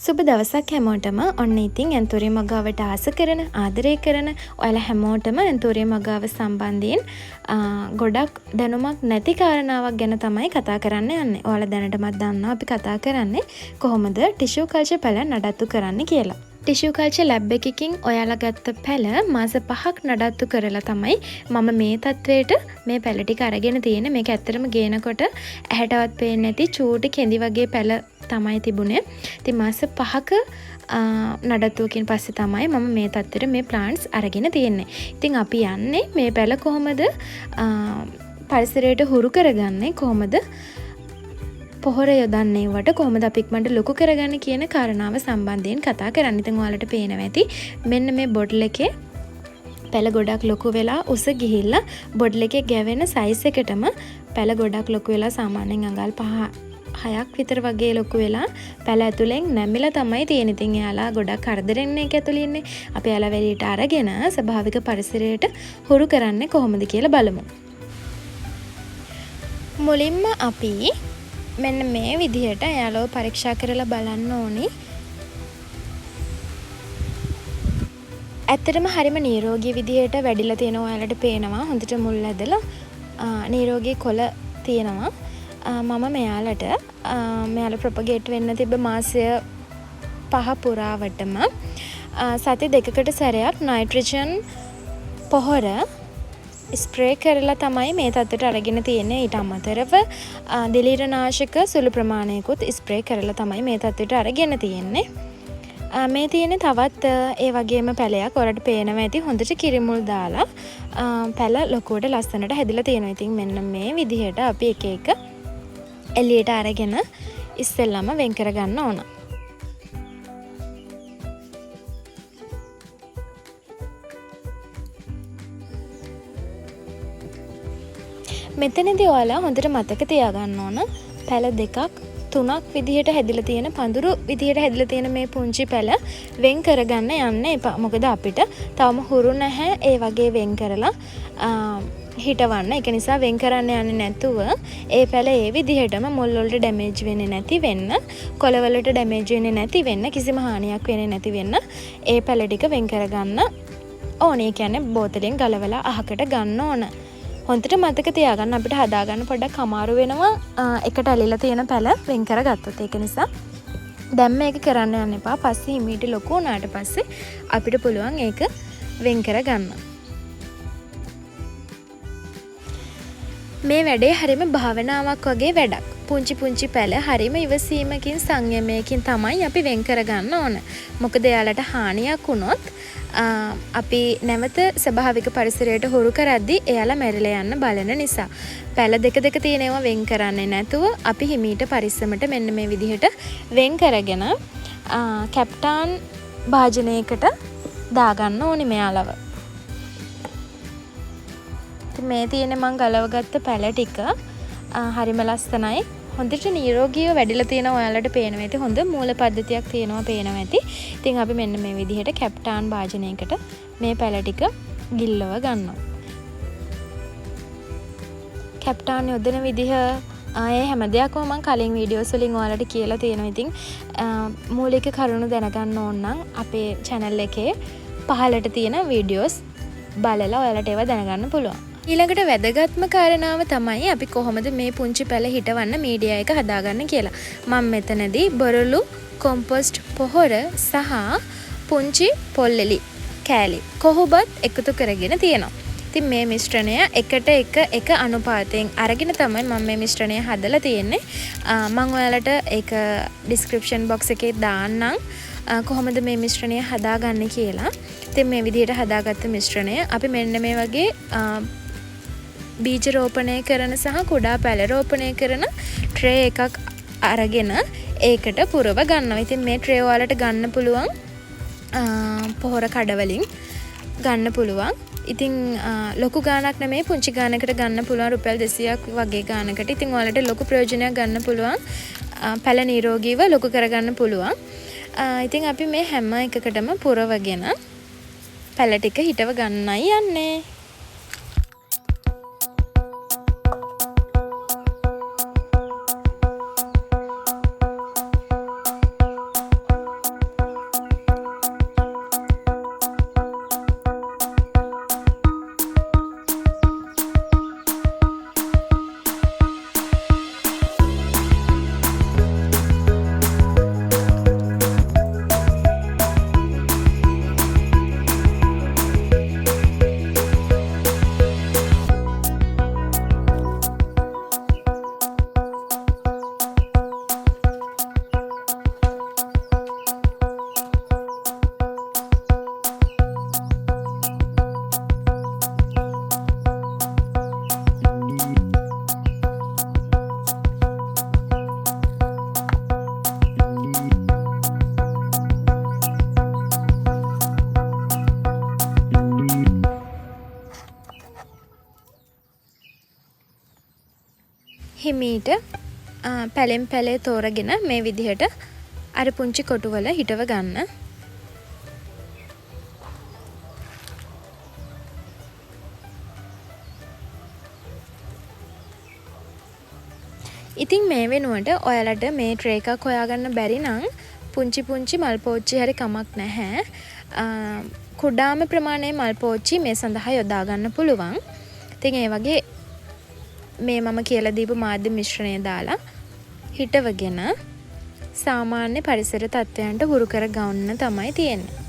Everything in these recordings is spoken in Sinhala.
සුබ දවසක් හැමෝටම. ඔන්න ඉතින් anthurium අගාවට ආස කරන ආදරය කරන ඔයාලා හැමෝටම anthurium අගාව සම්බන්ධයෙන් ගොඩක් දැනුමක් නැති කාරණාවක් ගැන තමයි කතා කරන්න යන්නේ. ඔයාලා දැනටමත් දන්නවා අපි කතා කරන්නේ කොහොමද ටිෂු කල්චර් පැල නඩත්තු කරන්න කියලා. ටිෂු කල්චර් ලැබ් එකකින් ඔයාලා ගත්ත පැල මාස 5ක් නඩත්තු කරලා තමයි මම මේ තත්වයට මේ පැල ටික අරගෙන තියෙන්නේ. මේක ඇත්තටම ගේනකොට ඇහැටවත් පේන්නේ නැති චූටි කෙඳි වගේ පැල තමයි තිබුණේ. ඉතින් මාස 5ක නඩත්තුවකින් පස්සේ තමයි මම මේ තත්ත්වෙට මේ ප්ලාන්ට්ස් අරගෙන තියෙන්නේ. ඉතින් අපි යන්නේ මේ පැල කොහොමද පරිසරයට හුරු කරගන්නේ, කොහොමද පොහොර යොදන්නේ, වට කොහොමද අපි ඉක්මනට ලොකු කරගන්නේ කියන කාරණාව සම්බන්ධයෙන් කතා කරන්න. ඉතින් ඔයාලට පේනවා ඇති මෙන්න මේ බොටල් එකේ පැල ගොඩක් ලොකු වෙලා උස ගිහිල්ලා බොටල් එකේ ගැවෙන සයිස් එකටම පැල ගොඩක් ලොකු වෙලා සාමාන්‍යයෙන් අඟල් 5-6ක් විතර වගේ ලොකු වෙලා පැල ඇතුලෙන් නැමිලා තමයි තියෙන්නේ. ඉතින් එයාලා ගොඩක් කරදරෙන් ඒක ඇතුලේ ඉන්නේ. අපි එයාලා වෙලීට අරගෙන ස්වභාවික පරිසරයට හුරු කරන්නේ කොහොමද කියලා බලමු. මුලින්ම අපි මෙන්න මේ විදිහට එයාලව පරීක්ෂා කරලා බලන්න ඕනි. ඇත්තටම හරිම නිරෝගී විදිහට වැඩිලා තියෙනවා. ඔයාලට පේනවා හොඳට මුල් ඇදලා නිරෝගී කොළ තියෙනවා. මම මෙයාලා ප්‍රොපගේට් වෙන්න තිබ්බ මාසය 5 පුරාවටම සති 2කට සැරයක් නයිට්‍රජන් පොහොර ස්ප්‍රේ කරලා තමයි මේ තත්ත්වයට අරගෙන තියෙන්නේ. ඊට අමතරව දිලීරනාශක සුළු ප්‍රමාණයකුත් ස්ප්‍රේ කරලා තමයි මේ තත්ත්වයට අරගෙන තියෙන්නේ. මේ තියෙන්නේ තවත් ඒ වගේම පැලයක්. ඔයාලට පේනවා ඇති හොඳට කිරිමුල් දාලා පැල ලොකුවට ලස්සනට හැදිලා තියෙනවා. ඉතින් මෙන්න මේ විදිහට අපි එක එක එළියට අරගෙන ඉස්සෙල්ලාම වෙන් කර ගන්න ඕන. මෙතනදී ඔයාලා හොඳට මතක තියාගන්න ඕන පැල 2-3ක් විදිහට හැදිලා තියෙන පඳුරු විදිහට හැදිලා තියෙන මේ පුංචි පැල වෙන් කරගන්න යන්න එපා. මොකද අපිට තවම හුරු නැහැ ඒ වගේ වෙන් කරලා හිටවන්න. ඒක නිසා වෙන් කරන්න යන්නේ නැතුව ඒ පැල ඒ විදිහටම මුල් වලට ඩැමේජ් වෙන්නේ නැති වෙන්න, කොළ වලට ඩැමේජ් වෙන්නේ නැති වෙන්න, කිසිම හානියක් වෙන්නේ නැති වෙන්න ඒ පැල ටික වෙන් කරගන්න ඕනේ. ඒ කියන්නේ බෝතලෙන් ගලවලා අහකට ගන්න ඕන. හොඳට මතක තියාගන්න අපිට හදාගන්න පොඩ්ඩක් අමාරු වෙනවා එකට ඇලිලා තියෙන පැල වෙන් කරගත්තොත්. ඒක නිසා දැන් මේක කරන්න යන්න එපා. පස්සේ ඉමීට ලොකු වුණාට පස්සේ අපිට පුළුවන් ඒක වෙන් කරගන්න. මේ වැඩේ හරිම භාවනාවක් වගේ වැඩක්. පුංචි පුංචි පැල හරිම ඉවසීමකින් සංයමයකින් තමයි අපි වෙන් කරගන්න ඕන. මොකද එයාලට හානියක් වුණොත් අපි නැවත ස්වභාවික පරිසරයට හුරු කරද්දී එයාලා මැරිලා යන්න බලන නිසා පැල දෙක තියෙනවා වෙන් කරන්නේ නැතුව අපි හිමීට පරිස්සමට මෙන්න මේ විදිහට වෙන් කරගෙන කැප්ටාන් භාජනයකට දාගන්න ඕනි මෙයාලව. මේ තියෙන මං ගලවගත්ත පැල ටික හරිම ලස්සනයි. හොඳට නිරෝගීව වැඩිලා තියෙනවා. ඔයාලට පේනවා ඇති හොඳ මූල පද්ධතියක් තියෙනවා පේනවා ඇති. ඉතින් අපි මෙන්න මේ විදිහට කැප්ටාන් භාජනයකට මේ පැල ටික ගිල්ලව ගන්නවා. කැප්ටාන් යොදන විදිහ ආයේ හැම දෙයක්ම මම කලින් වීඩියෝස් වලින් ඔයාලට කියලා තියෙනවා. ඉතින් මූලික කරුණු දැනගන්න ඕන නම් අපේ channel එකේ පහළට තියෙන වීඩියෝස් බලලා ඔයාලට ඒවා දැනගන්න පුළුවන්. ඊළඟට වැදගත්ම කාරණාව තමයි අපි කොහොමද මේ පුංචි පැල හිටවන්න මීඩියා එක හදාගන්න කියලා. මම මෙතනදී බොරළු කොම්පොස්ට් පොහොර සහ පුංචි පොල්ලෙලි කෑලි කොහොබත් එකතු කරගෙන තියෙනවා. ඉතින් මේ මිශ්‍රණය එකට එක අනුපාතයෙන් අරගෙන තමයි මම මේ මිශ්‍රණය හදලා තියෙන්නේ. මම ඔයාලට ඒක ඩිස්ක්‍රිප්ෂන් බොක්ස් එකේ දාන්නම් කොහොමද මේ මිශ්‍රණය හදාගන්නේ කියලා. ඉතින් මේ විදිහට හදාගත්ත මිශ්‍රණය අපි මෙන්න මේ වගේ බීජ රෝපණය කරන සහ කුඩා පැල රෝපණය කරන ට්‍රේ එකක් අරගෙන ඒකට පුරව ගන්නවා. ඉතින් මේ ට්‍රේ වලට ගන්න පුළුවන් පොහොර කඩවලින් ගන්න පුළුවන්. ඉතින් ලොකු ගාණක් නෙමෙයි පුංචි ගාණකට ගන්න පුළුවන් රුපියල් 200ක් වගේ ගාණකට. ඉතින් ඔයාලට ලොකු ප්‍රයෝජනයක් ගන්න පුළුවන්. පැල නිරෝගීව ලොකු කරගන්න පුළුවන්. ඉතින් අපි මේ හැම එකකටම පුරවගෙන පැල ටික හිටව ගන්නයි යන්නේ. ඊට පැලෙන් පැලේ තෝරගෙන මේ විදිහට අර පුංචි කොටුවල හිටව ගන්න. ඉතින් මේ වෙනුවට ඔයාලට මේ ට්‍රේ එකක් හොයාගන්න බැරි නම් පුංචි පුංචි මල් පෝච්චි හරි කමක් නැහැ. කුඩාම ප්‍රමාණයේ මල් පෝච්චි මේ සඳහා යොදා ගන්න පුළුවන්. ඉතින් ඒ වගේ මේ මම කියලා දීපු මාධ්‍ය මිශ්‍රණය දාලා හිටවගෙන සාමාන්‍ය පරිසර තත්ත්වයන්ට හුරු කර ගන්න තමයි තියෙන්නේ.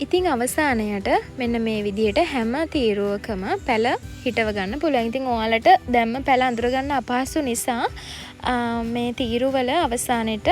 ඉතින් අවසානයට මෙන්න මේ විදිහට හැම තීරුවකම පැල හිටව ගන්න පුළුවන්. ඉතින් ඔයාලට දැම්ම පැල අඳුර ගන්න අපහසු නිසා මේ තීරුවල අවසානයේට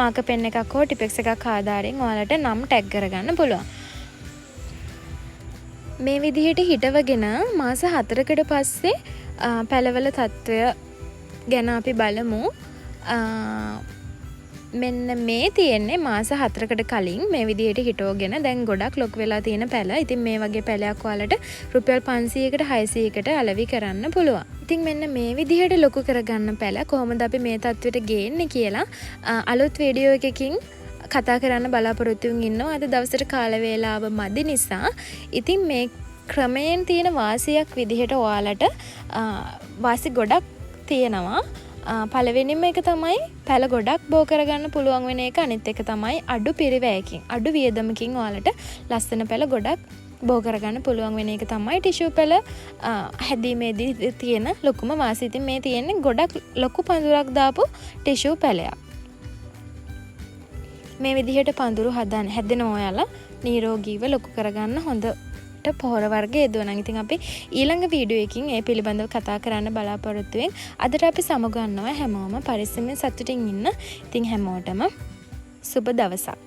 මාක පෙන් එකක් හෝ ටිපෙක්ස් එකක් ආධාරයෙන් ඔයාලට නම් ටැග් කරගන්න පුළුවන්. මේ විදිහට හිටවගෙන මාස 4කට පස්සේ පැලවල තත්ත්වය ගැන අපි බලමු. මෙන්න මේ තියෙන්නේ මාස 4කට කලින් මේ විදිහට හිටවගෙන දැන් ගොඩක් ලොකු වෙලා තියෙන පැල. ඉතින් මේ වගේ පැලයක් ඔයාලට රුපියල් 500කට 600කට අලෙවි කරන්න පුළුවන්. ඉතින් මෙන්න මේ විදිහට ලොකු කරගන්න පැල කොහොමද අපි මේ තත්ත්වයට ගේන්නේ කියලා අලුත් වීඩියෝ එකකින් කතා කරන්න බලාපොරොත්තු වෙමින් ඉන්නවා. අද දවසට කාල වේලාව මදි නිසා ඉතින් මේ ක්‍රමයෙන් තියෙන වාසියක් විදිහට ඔයාලට වාසි ගොඩක් තියෙනවා. පළවෙනිම එක තමයි පැල ගොඩක් බෝ කරගන්න පුළුවන් වෙන එක. අනිත් එක තමයි අඩු පිරිවැයකින් අඩු වියදමකින් ඔයාලට ලස්සන පැල ගොඩක් බෝ කරගන්න පුළුවන් වෙන එක තමයි ටිෂු පැල හැදීමේදී තියෙන ලොකුම වාසිය. ඉතින් මේ තියෙන්නේ ගොඩක් ලොකු පඳුරක් දාපු ටිෂු පැලයක්. මේ විදිහට පඳුරු හැදෙන ඔයාලා නිරෝගීව ලොකු කරගන්න හොඳ පොහොර වර්ග යෙදුවනම් ඉතින් අපි ඊළඟ වීඩියෝ එකකින් ඒ පිළිබඳව කතා කරන්න බලාපොරොත්තු වෙමින් අදට අපි සමුගන්නවා හැමෝම පරිස්සමෙන් සතුටින් ඉන්න. ඉතින් හැමෝටම සුබ දවසක්.